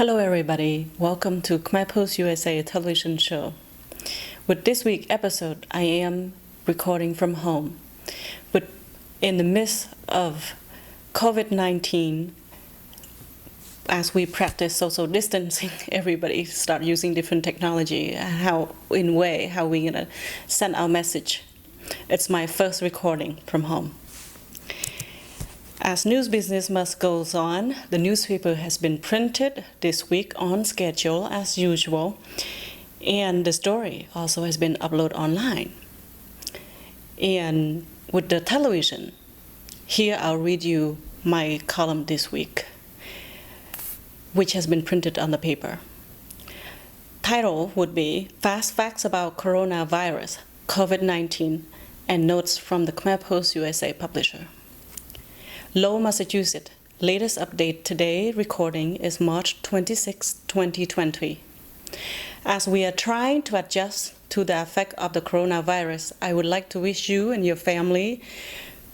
Hello everybody, welcome to Khmer Post USA television show. With this week's episode, I am recording from home. But in the midst of Covid-19, as we practice social distancing, everybody start using different technology, how we're gonna send our message. It's my first recording from home. As news business must goes on, the newspaper has been printed this week on schedule as usual, and the story also has been uploaded online. And with the television, here I'll read you my column this week, which has been printed on the paper. Title would be Fast Facts About Coronavirus, COVID-19, and Notes from the Khmer Post USA publisher. Lowell, Massachusetts. Latest update today recording is March 26, 2020. As we are trying to adjust to the effect of the coronavirus, I would like to wish you and your family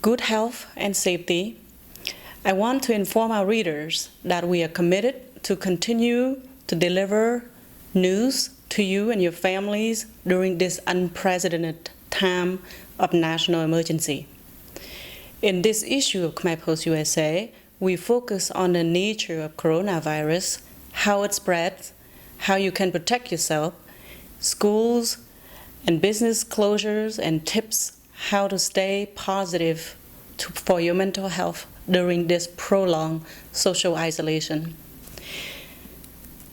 good health and safety. I want to inform our readers that we are committed to continue to deliver news to you and your families during this unprecedented time of national emergency. In this issue of Khmer Post USA, we focus on the nature of coronavirus, how it spreads, how you can protect yourself, schools and business closures, and tips how to stay positive for your mental health during this prolonged social isolation.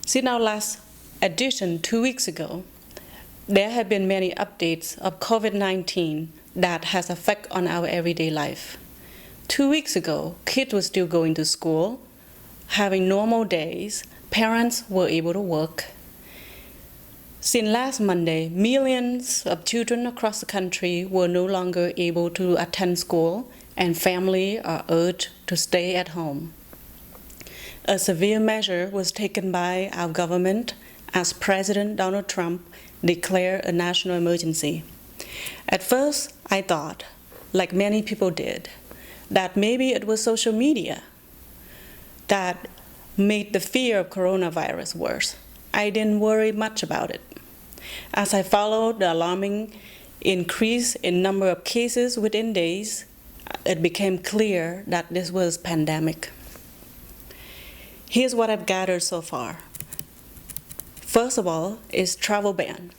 Since our last edition 2 weeks ago, there have been many updates of COVID-19 that has effect on our everyday life. 2 weeks ago, kids were still going to school, having normal days, parents were able to work. Since last Monday, millions of children across the country were no longer able to attend school, and families are urged to stay at home. A severe measure was taken by our government as President Donald Trump declared a national emergency. At first, I thought, like many people did, that maybe it was social media that made the fear of coronavirus worse. I didn't worry much about it. As I followed the alarming increase in number of cases within days, it became clear that this was a pandemic. Here's what I've gathered so far. First of all is travel ban.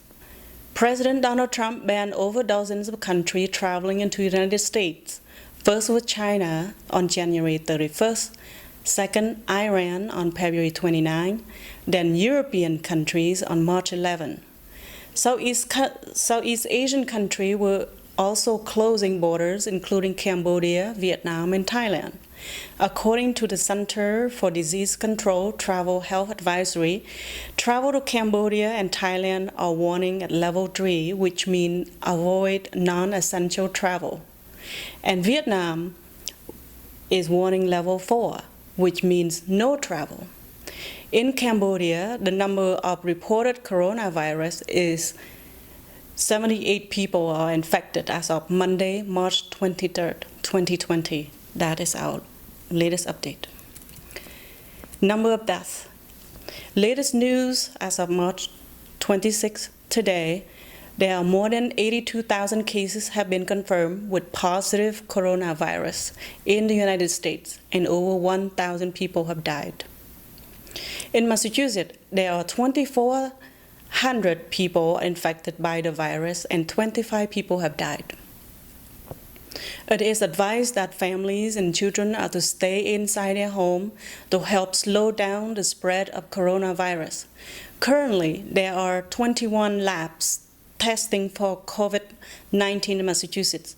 President Donald Trump banned over dozens of countries traveling into the United States. First was China on January 31st, second Iran on February 29, then European countries on March 11. Southeast Asian countries were also closing borders, including Cambodia, Vietnam, and Thailand. According to the Center for Disease Control Travel Health Advisory, travel to Cambodia and Thailand are warning at level 3, which means avoid non-essential travel. And Vietnam is warning level 4, which means no travel. In Cambodia, the number of reported coronavirus is 78 people are infected as of Monday, March 23rd, 2020. That is our latest update. Number of deaths. Latest news as of March 26th today, there are more than 82,000 cases have been confirmed with positive coronavirus in the United States, and over 1,000 people have died. In Massachusetts, there are 2,400 people infected by the virus and 25 people have died. It is advised that families and children are to stay inside their home to help slow down the spread of coronavirus. Currently, there are 21 labs testing for COVID-19 in Massachusetts.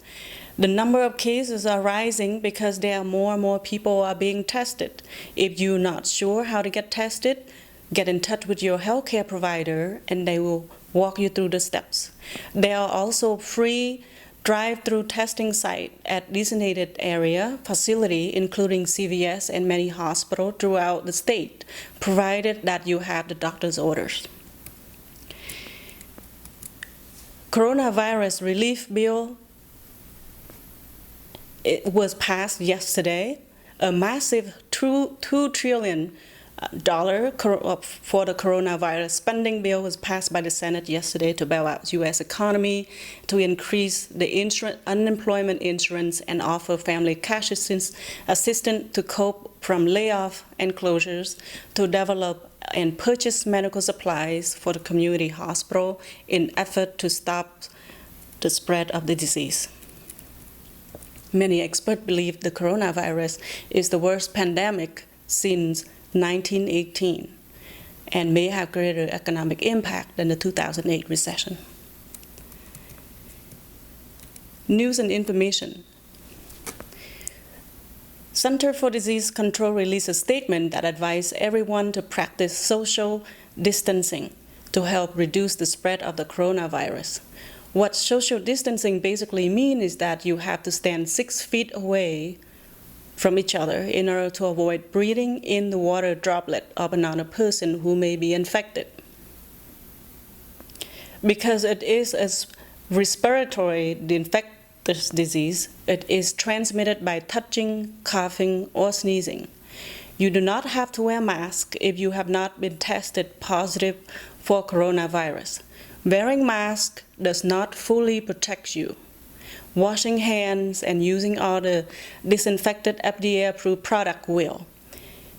The number of cases are rising because there are more and more people are being tested. If you're not sure how to get tested, get in touch with your healthcare provider and they will walk you through the steps. There are also free drive-through testing sites at designated area facility, including CVS and many hospitals throughout the state, provided that you have the doctor's orders. Coronavirus relief bill, it was passed yesterday. A massive $2 trillion for the coronavirus spending bill was passed by the Senate yesterday to bail out U.S. economy, to increase the unemployment insurance, and offer family cash assistance to cope from layoff and closures, to develop and purchase medical supplies for the community hospital in effort to stop the spread of the disease. Many experts believe the coronavirus is the worst pandemic since 1918 and may have greater economic impact than the 2008 recession. News and information. Center for Disease Control released a statement that advised everyone to practice social distancing to help reduce the spread of the coronavirus. What social distancing basically means is that you have to stand 6 feet away from each other in order to avoid breathing in the water droplet of another person who may be infected. Because it is a respiratory infectious disease, it is transmitted by touching, coughing, or sneezing. You do not have to wear a mask if you have not been tested positive for coronavirus. Wearing mask does not fully protect you. Washing hands and using all the disinfected FDA-approved product will.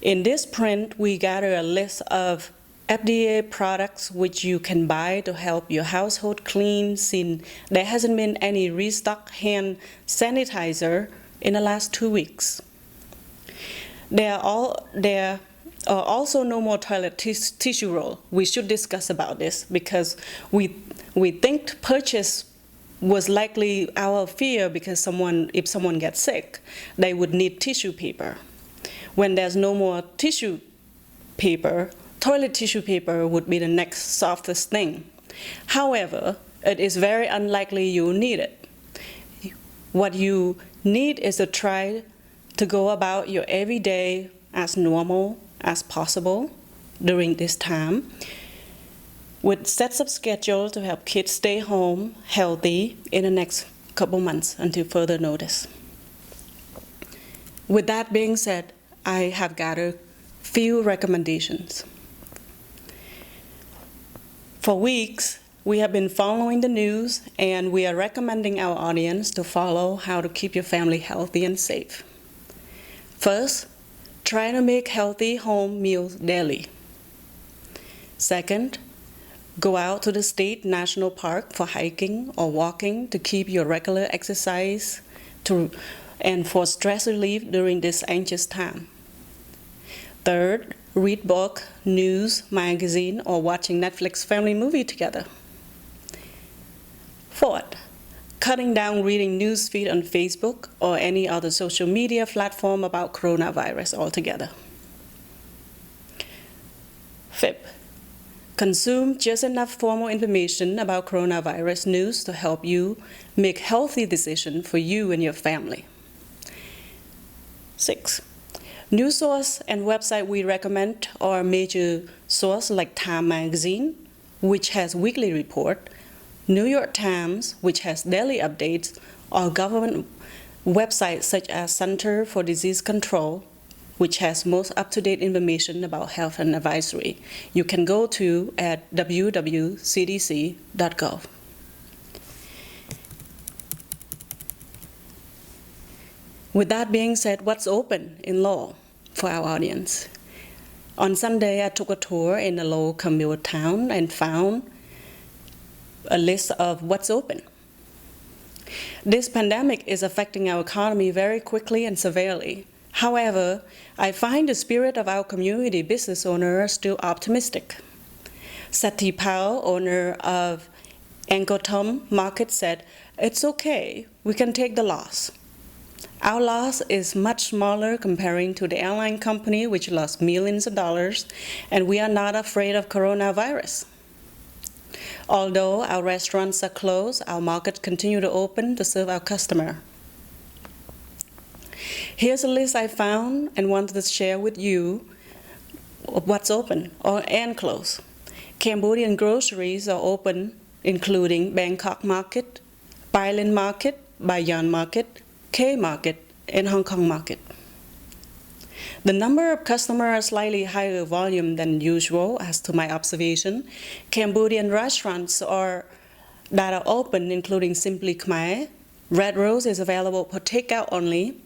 In this print, we gather a list of FDA products which you can buy to help your household clean, since there hasn't been any restock hand sanitizer in the last 2 weeks. There are also no more toilet tissue roll. We should discuss about this because we think purchase was likely our fear because if someone gets sick, they would need tissue paper. When there's no more tissue paper, toilet tissue paper would be the next softest thing. However, it is very unlikely you need it. What you need is to try to go about your everyday as normal as possible during this time, with sets of schedule to help kids stay home healthy in the next couple months until further notice. With that being said, I have gathered few recommendations. For weeks, we have been following the news, and we are recommending our audience to follow how to keep your family healthy and safe. First, try to make healthy home meals daily. Second, go out to the state national park for hiking or walking to keep your regular exercise and for stress relief during this anxious time. Third, read book, news, magazine, or watching Netflix family movie together. Fourth, cutting down reading news feed on Facebook or any other social media platform about coronavirus altogether. Fifth, consume just enough formal information about coronavirus news to help you make healthy decisions for you and your family. 6. News source and website we recommend are major sources like Time Magazine, which has weekly report, New York Times, which has daily updates, or government websites such as Center for Disease Control, which has most up-to-date information about health and advisory. You can go to at www.cdc.gov. With that being said, what's open in Lowell for our audience? On Sunday, I took a tour in a Lowell Khmer town and found a list of what's open. This pandemic is affecting our economy very quickly and severely. However, I find the spirit of our community business owners still optimistic. Sati Powell, owner of Angkotom Market, said, "It's okay, we can take the loss. Our loss is much smaller comparing to the airline company which lost millions of dollars, and we are not afraid of coronavirus. Although our restaurants are closed, our markets continue to open to serve our customer." Here's a list I found and wanted to share with you of what's open and closed. Cambodian groceries are open, including Bangkok Market, Bailan Market, Bayan Market, K Market, and Hong Kong Market. The number of customers are slightly higher volume than usual, as to my observation. Cambodian restaurants that are open, including Simply Khmer. Red Rose is available for takeout only.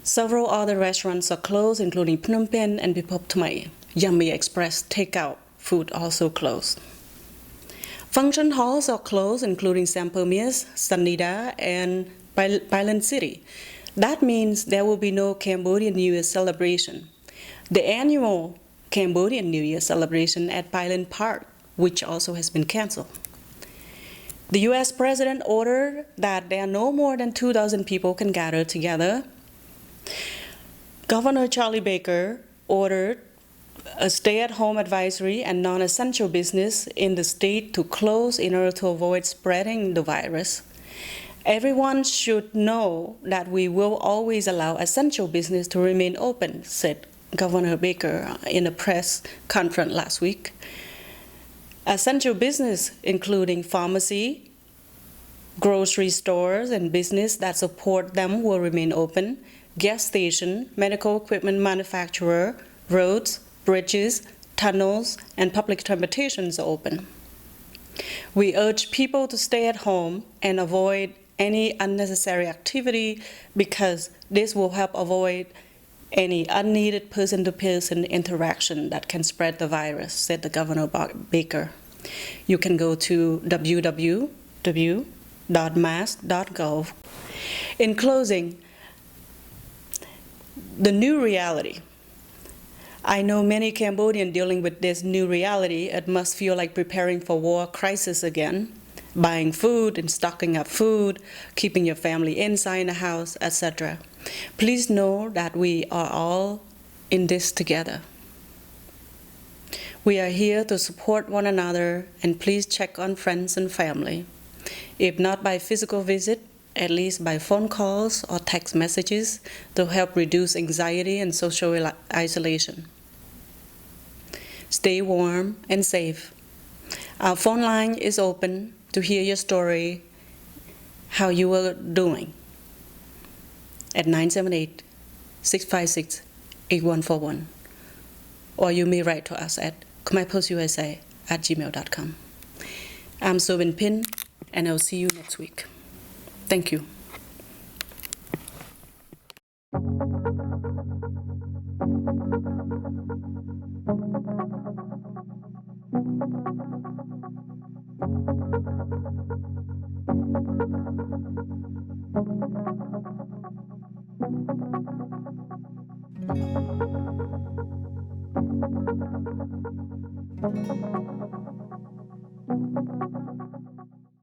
Several other restaurants are closed, including Phnom Penh and Bipop Thmai. Yummy Express takeout food also closed. Function halls are closed, including Sampamias, Sanida, and Bailan City. That means there will be no Cambodian New Year celebration. The annual Cambodian New Year celebration at Bailan Park, which also has been canceled. The U.S. President ordered that there are no more than 2,000 people can gather together. Governor Charlie Baker ordered a stay-at-home advisory and non-essential business in the state to close in order to avoid spreading the virus. Everyone should know that we will always allow essential business to remain open, said Governor Baker in a press conference last week. Essential business, including pharmacy, grocery stores, and business that support them will remain open. Gas station, medical equipment manufacturer, roads, bridges, tunnels, and public transportation are open. We urge people to stay at home and avoid any unnecessary activity because this will help avoid any unneeded person-to-person interaction that can spread the virus, said the Governor Baker. You can go to www.mask.gov. In closing, the new reality. I know many Cambodians dealing with this new reality. It must feel like preparing for war crisis again, buying food and stocking up food, keeping your family inside the house, etc. Please know that we are all in this together. We are here to support one another, and please check on friends and family. If not by physical visit, at least by phone calls or text messages to help reduce anxiety and social isolation. Stay warm and safe. Our phone line is open to hear your story, how you are doing, at 978-656-8141. Or you may write to us at khmerpostusa@gmail.com. I'm Soben Pin, and I'll see you next week. Thank you.